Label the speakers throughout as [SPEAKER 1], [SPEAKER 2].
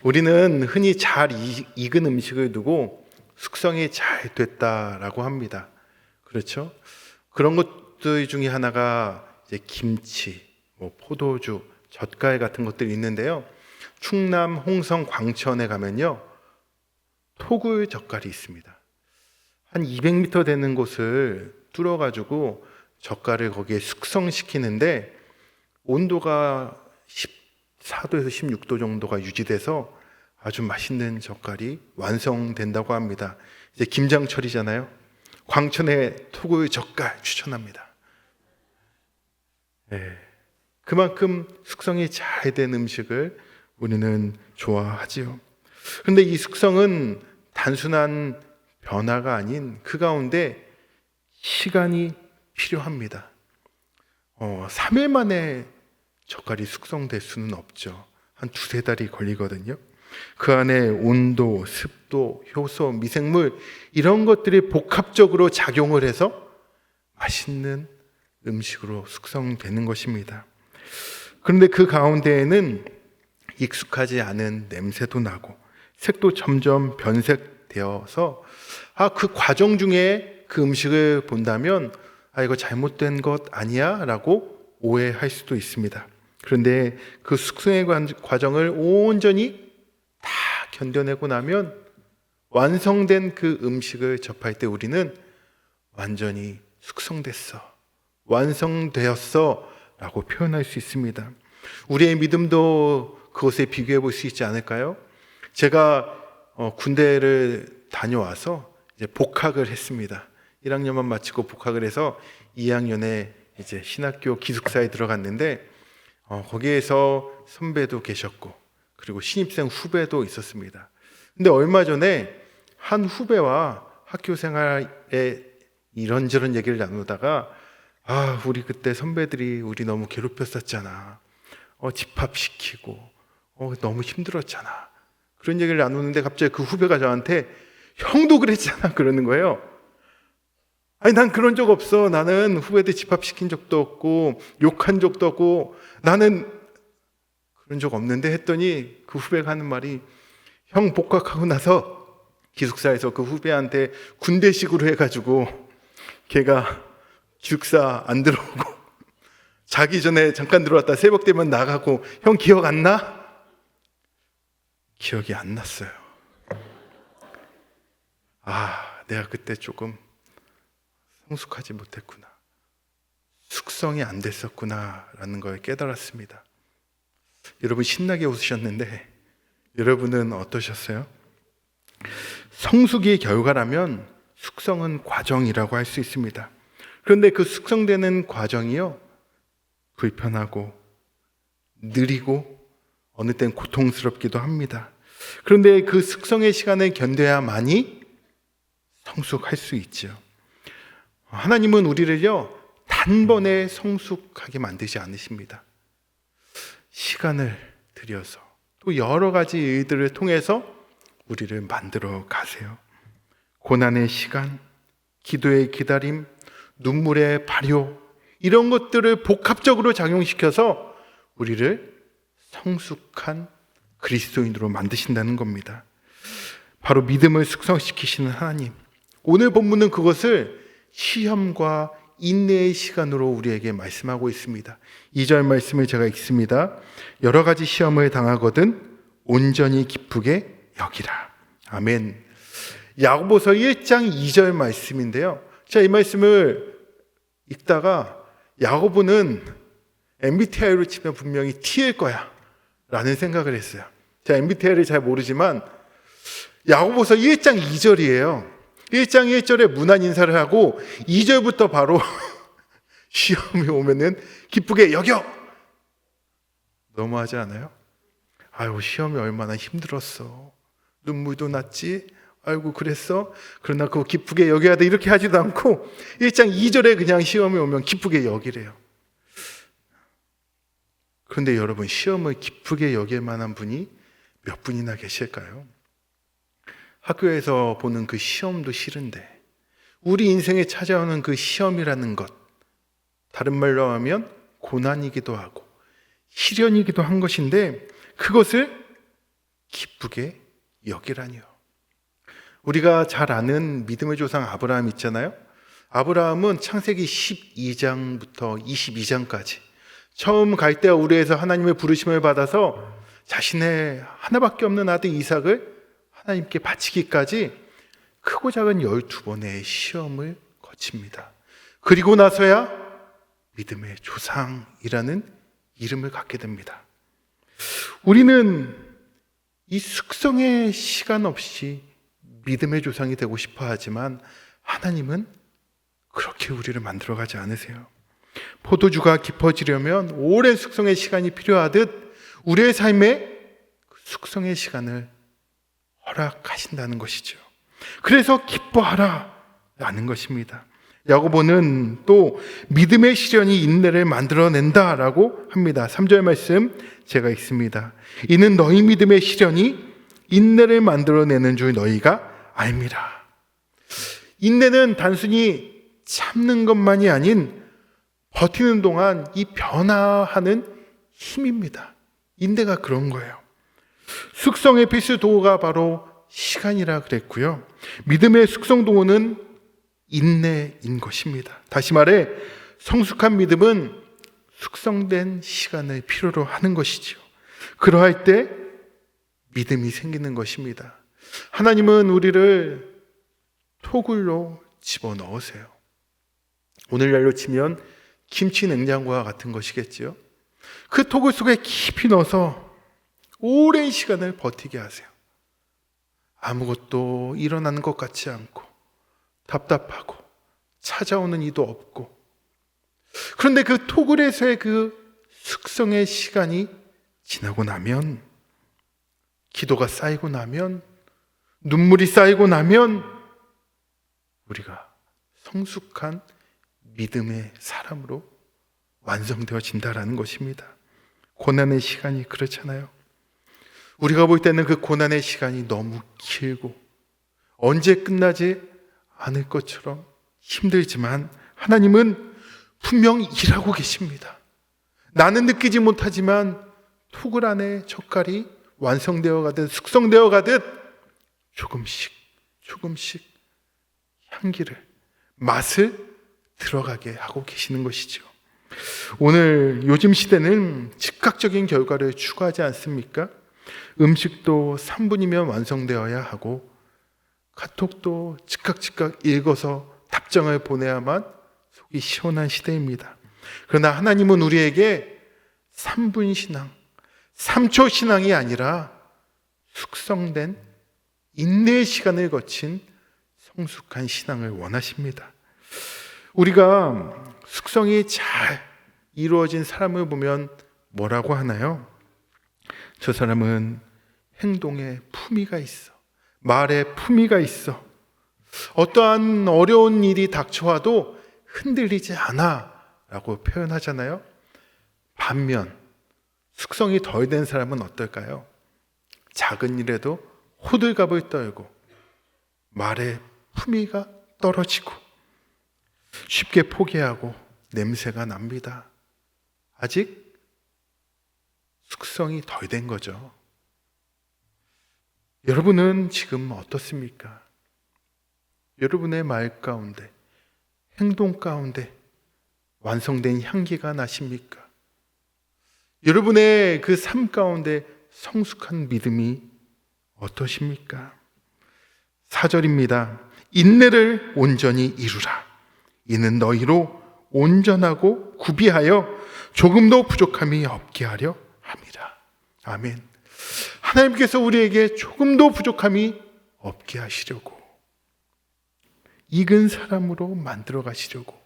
[SPEAKER 1] 우리는 흔히 잘 익은 음식을 두고 숙성이 잘 됐다라고 합니다. 그렇죠? 그런 것들 중에 하나가 이제 김치, 포도주, 젓갈 같은 것들이 있는데요. 충남 홍성 광천에 가면요, 토굴 젓갈이 있습니다. 한 200m 되는 곳을 뚫어가지고 젓갈을 거기에 숙성시키는데 온도가 14도에서 16도 정도가 유지돼서 아주 맛있는 젓갈이 완성된다고 합니다. 이제 김장철이잖아요. 광천의 토굴 젓갈 추천합니다. 네. 그만큼 숙성이 잘 된 음식을 우리는 좋아하지요. 그런데 이 숙성은 단순한 변화가 아닌 그 가운데 시간이 필요합니다. 3일 만에 젓갈이 숙성될 수는 없죠. 한 2-3달이 걸리거든요. 그 안에 온도, 습도, 효소, 미생물 이런 것들이 복합적으로 작용을 해서 맛있는 음식으로 숙성되는 것입니다. 그런데 그 가운데에는 익숙하지 않은 냄새도 나고 색도 점점 변색되어서 그 과정 중에 그 음식을 본다면 이거 잘못된 것 아니야? 라고 오해할 수도 있습니다. 그런데 그 숙성의 과정을 온전히 다 견뎌내고 나면 완성된 그 음식을 접할 때 우리는 완전히 숙성됐어, 완성되었어 라고 표현할 수 있습니다. 우리의 믿음도 그것에 비교해 볼 수 있지 않을까요? 제가 군대를 다녀와서 이제 복학을 했습니다. 1학년만 마치고 복학을 해서 2학년에 이제 신학교 기숙사에 들어갔는데 거기에서 선배도 계셨고 그리고 신입생 후배도 있었습니다. 근데 얼마 전에 한 후배와 학교 생활에 이런저런 얘기를 나누다가 우리 그때 선배들이 우리 너무 괴롭혔었잖아. 집합시키고 너무 힘들었잖아. 그런 얘기를 나누는데 갑자기 그 후배가 저한테 형도 그랬잖아 그러는 거예요. 난 그런 적 없어. 나는 후배들 집합시킨 적도 없고 욕한 적도 없고 나는 그런 적 없는데 했더니 그 후배가 하는 말이 형 복학하고 나서 기숙사에서 그 후배한테 군대식으로 해가지고 걔가 기숙사 안 들어오고 자기 전에 잠깐 들어왔다 새벽 되면 나가고 형 기억 안 나? 기억이 안 났어요. 내가 그때 조금 성숙하지 못했구나. 숙성이 안 됐었구나 라는 걸 깨달았습니다. 여러분 신나게 웃으셨는데 여러분은 어떠셨어요? 성숙이 결과라면 숙성은 과정이라고 할 수 있습니다. 그런데 그 숙성되는 과정이요, 불편하고 느리고 어느 땐 고통스럽기도 합니다. 그런데 그 숙성의 시간을 견뎌야만이 성숙할 수 있죠. 하나님은 우리를요 단번에 성숙하게 만들지 않으십니다. 시간을 들여서 또 여러 가지 일들을 통해서 우리를 만들어 가세요. 고난의 시간, 기도의 기다림, 눈물의 발효 이런 것들을 복합적으로 작용시켜서 우리를 성숙한 그리스도인으로 만드신다는 겁니다. 바로 믿음을 숙성시키시는 하나님. 오늘 본문은 그것을 시험과 인내의 시간으로 우리에게 말씀하고 있습니다. 2절 말씀을 제가 읽습니다. 여러 가지 시험을 당하거든 온전히 기쁘게 여기라. 아멘. 야고보서 1장 2절 말씀인데요. 이 말씀을 읽다가 야고보는 MBTI로 치면 분명히 T일 거야 라는 생각을 했어요. 제가 MBTI를 잘 모르지만 야고보서 1장 2절이에요. 1장 1절에 문안 인사를 하고 2절부터 바로 시험이 오면은 기쁘게 여겨. 너무하지 않아요? 시험이 얼마나 힘들었어. 눈물도 났지. 아이고 그랬어? 그러나 그거 기쁘게 여겨야 돼. 이렇게 하지도 않고 1장 2절에 그냥 시험이 오면 기쁘게 여기래요. 그런데 여러분 시험을 기쁘게 여길 만한 분이 몇 분이나 계실까요? 학교에서 보는 그 시험도 싫은데 우리 인생에 찾아오는 그 시험이라는 것, 다른 말로 하면 고난이기도 하고 시련이기도 한 것인데 그것을 기쁘게 여기라니요. 우리가 잘 아는 믿음의 조상 아브라함 있잖아요. 아브라함은 창세기 12장부터 22장까지 처음 갈대아 우르에서 하나님의 부르심을 받아서 자신의 하나밖에 없는 아들 이삭을 하나님께 바치기까지 크고 작은 12번의 시험을 거칩니다. 그리고 나서야 믿음의 조상이라는 이름을 갖게 됩니다. 우리는 이 숙성의 시간 없이 믿음의 조상이 되고 싶어 하지만 하나님은 그렇게 우리를 만들어가지 않으세요. 포도주가 깊어지려면 오랜 숙성의 시간이 필요하듯 우리의 삶에 숙성의 시간을 허락하신다는 것이죠. 그래서 기뻐하라 라는 것입니다. 야고보는 또 믿음의 시련이 인내를 만들어낸다라고 합니다. 3절 말씀 제가 읽습니다. 이는 너희 믿음의 시련이 인내를 만들어내는 줄 너희가 알미라. 인내는 단순히 참는 것만이 아닌 버티는 동안 이 변화하는 힘입니다. 인내가 그런 거예요. 숙성의 필수 도구가 바로 시간이라 그랬고요. 믿음의 숙성 도구는 인내인 것입니다. 다시 말해 성숙한 믿음은 숙성된 시간을 필요로 하는 것이지요. 그러할 때 믿음이 생기는 것입니다. 하나님은 우리를 토굴로 집어넣으세요. 오늘날로 치면 김치 냉장고와 같은 것이겠지요. 그 토굴 속에 깊이 넣어서 오랜 시간을 버티게 하세요. 아무것도 일어나는 것 같지 않고 답답하고 찾아오는 이도 없고, 그런데 그 토굴에서의 그 숙성의 시간이 지나고 나면, 기도가 쌓이고 나면, 눈물이 쌓이고 나면 우리가 성숙한 믿음의 사람으로 완성되어진다라는 것입니다. 고난의 시간이 그렇잖아요. 우리가 볼 때는 그 고난의 시간이 너무 길고 언제 끝나지 않을 것처럼 힘들지만 하나님은 분명히 일하고 계십니다. 나는 느끼지 못하지만 토굴 안에 젓갈이 완성되어 가듯 숙성되어 가듯 조금씩 향기를, 맛을 들어가게 하고 계시는 것이죠. 오늘 요즘 시대는 즉각적인 결과를 추구하지 않습니까? 음식도 3분이면 완성되어야 하고 카톡도 즉각 읽어서 답장을 보내야만 속이 시원한 시대입니다. 그러나 하나님은 우리에게 3분 신앙, 3초 신앙이 아니라 숙성된 인내의 시간을 거친 성숙한 신앙을 원하십니다. 우리가 숙성이 잘 이루어진 사람을 보면 뭐라고 하나요? 저 사람은 행동에 품위가 있어. 말에 품위가 있어. 어떠한 어려운 일이 닥쳐와도 흔들리지 않아 라고 표현하잖아요. 반면 숙성이 덜 된 사람은 어떨까요? 작은 일에도 호들갑을 떨고 말에 품위가 떨어지고 쉽게 포기하고 냄새가 납니다. 아직 숙성이 덜 된 거죠. 여러분은 지금 어떻습니까? 여러분의 말 가운데, 행동 가운데 완성된 향기가 나십니까? 여러분의 그 삶 가운데 성숙한 믿음이 어떠십니까? 4절입니다. 인내를 온전히 이루라. 이는 너희로 온전하고 구비하여 조금도 부족함이 없게 하려 함이라. 아멘. 하나님께서 우리에게 조금도 부족함이 없게 하시려고, 익은 사람으로 만들어 가시려고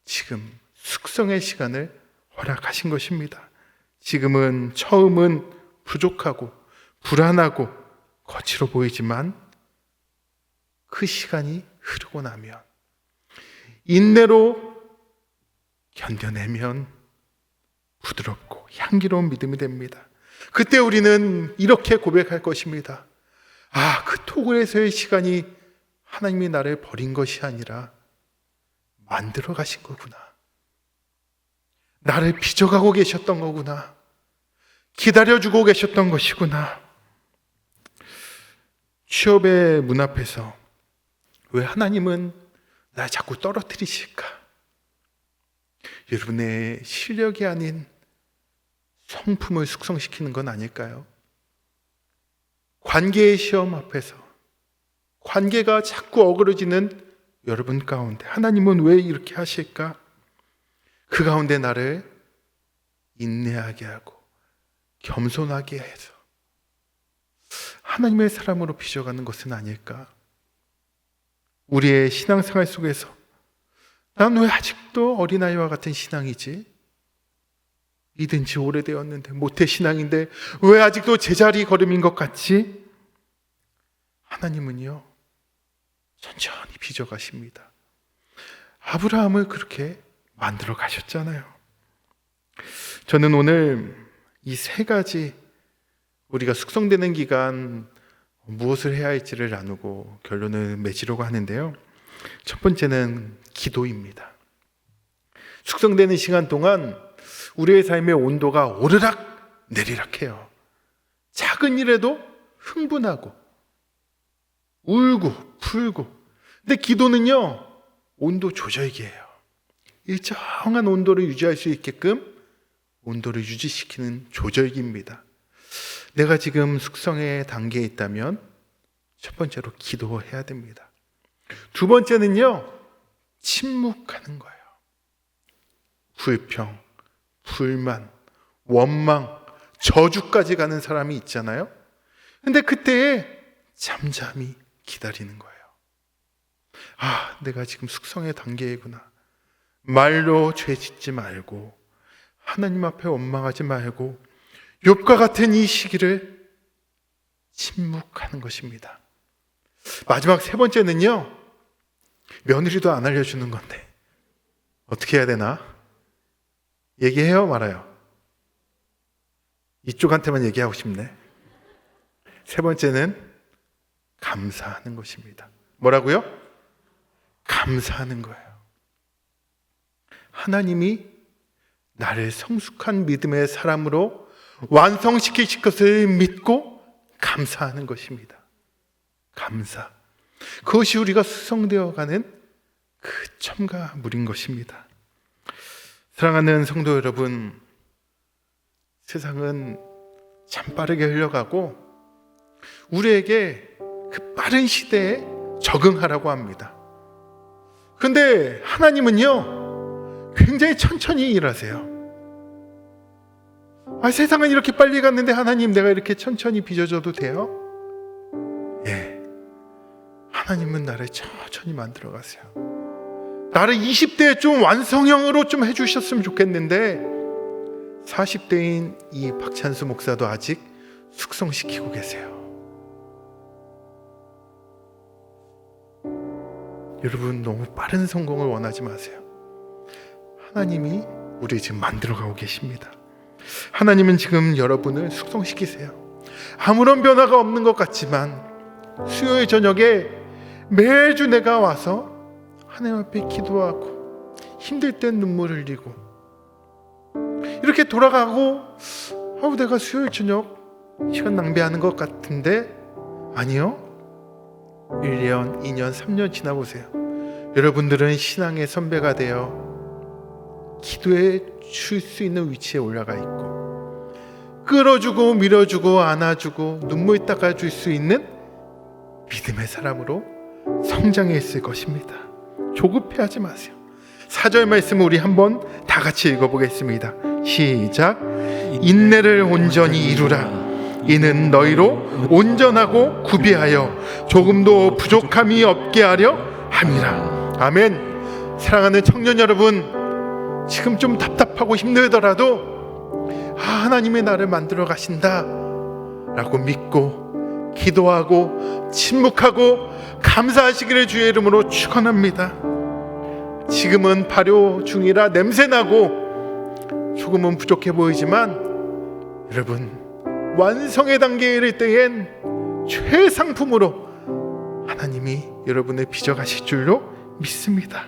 [SPEAKER 1] 지금 숙성의 시간을 허락하신 것입니다. 지금은 처음은 부족하고 불안하고 거칠어 보이지만 그 시간이 흐르고 나면, 인내로 견뎌내면 부드럽고 향기로운 믿음이 됩니다. 그때 우리는 이렇게 고백할 것입니다. 아, 그 토굴에서의 시간이 하나님이 나를 버린 것이 아니라 만들어 가신 거구나. 나를 빚어가고 계셨던 거구나. 기다려주고 계셨던 것이구나. 취업의 문 앞에서 왜 하나님은 나 자꾸 떨어뜨리실까? 여러분의 실력이 아닌 성품을 숙성시키는 건 아닐까요? 관계의 시험 앞에서 관계가 자꾸 어그러지는 여러분 가운데 하나님은 왜 이렇게 하실까? 그 가운데 나를 인내하게 하고 겸손하게 해서 하나님의 사람으로 빚어가는 것은 아닐까? 우리의 신앙생활 속에서 난 왜 아직도 어린아이와 같은 신앙이지? 믿은 지 오래되었는데 모태신앙인데 왜 아직도 제자리 걸음인 것 같지? 하나님은요 천천히 빚어가십니다. 아브라함을 그렇게 만들어 가셨잖아요. 저는 오늘 이 세 가지 우리가 숙성되는 기간 무엇을 해야 할지를 나누고 결론을 맺으려고 하는데요. 첫 번째는 기도입니다. 숙성되는 시간 동안 우리의 삶의 온도가 오르락 내리락 해요. 작은 일에도 흥분하고 울고 풀고. 근데 기도는요 온도 조절기예요. 일정한 온도를 유지할 수 있게끔 온도를 유지시키는 조절기입니다. 내가 지금 숙성의 단계에 있다면 첫 번째로 기도해야 됩니다. 두 번째는요 침묵하는 거예요. 불평, 불만, 원망, 저주까지 가는 사람이 있잖아요. 근데 그때에 잠잠히 기다리는 거예요. 아, 내가 지금 숙성의 단계이구나. 말로 죄 짓지 말고 하나님 앞에 원망하지 말고 욥과 같은 이 시기를 침묵하는 것입니다. 마지막 세 번째는요 며느리도 안 알려주는 건데 어떻게 해야 되나? 얘기해요 말아요? 이쪽한테만 얘기하고 싶네. 세 번째는 감사하는 것입니다. 뭐라고요? 감사하는 거예요. 하나님이 나를 성숙한 믿음의 사람으로 완성시키실 것을 믿고 감사하는 것입니다. 감사. 그것이 우리가 숙성되어가는 그 첨가물인 것입니다. 사랑하는 성도 여러분, 세상은 참 빠르게 흘러가고 우리에게 그 빠른 시대에 적응하라고 합니다. 그런데 하나님은요 굉장히 천천히 일하세요. 세상은 이렇게 빨리 갔는데 하나님 내가 이렇게 천천히 빚어줘도 돼요? 예, 하나님은 나를 천천히 만들어 가세요. 나를 20대에 좀 완성형으로 좀 해주셨으면 좋겠는데 40대인 이 박찬수 목사도 아직 숙성시키고 계세요. 여러분 너무 빠른 성공을 원하지 마세요. 하나님이 우리 지금 만들어가고 계십니다. 하나님은 지금 여러분을 숙성시키세요. 아무런 변화가 없는 것 같지만 수요일 저녁에 매주 내가 와서 하나님 앞에 기도하고 힘들 땐 눈물 흘리고 이렇게 돌아가고 내가 수요일 저녁 시간 낭비하는 것 같은데 아니요. 1년, 2년, 3년 지나보세요. 여러분들은 신앙의 선배가 되어 기도에 줄 수 있는 위치에 올라가 있고 끌어주고 밀어주고 안아주고 눈물 닦아줄 수 있는 믿음의 사람으로 성장해 있을 것입니다. 조급해하지 마세요. 4절 말씀을 우리 한번 다 같이 읽어보겠습니다. 시작. 인내를 온전히 이루라. 이는 너희로 온전하고 구비하여 조금도 부족함이 없게 하려 함이라. 아멘. 사랑하는 청년 여러분, 지금 좀 답답하고 힘들더라도 하나님이 나를 만들어 가신다 라고 믿고 기도하고 침묵하고 감사하시기를 주의 이름으로 축원합니다. 지금은 발효 중이라 냄새나고 조금은 부족해 보이지만 여러분 완성의 단계에 이를 때엔 최상품으로 하나님이 여러분을 빚어가실 줄로 믿습니다.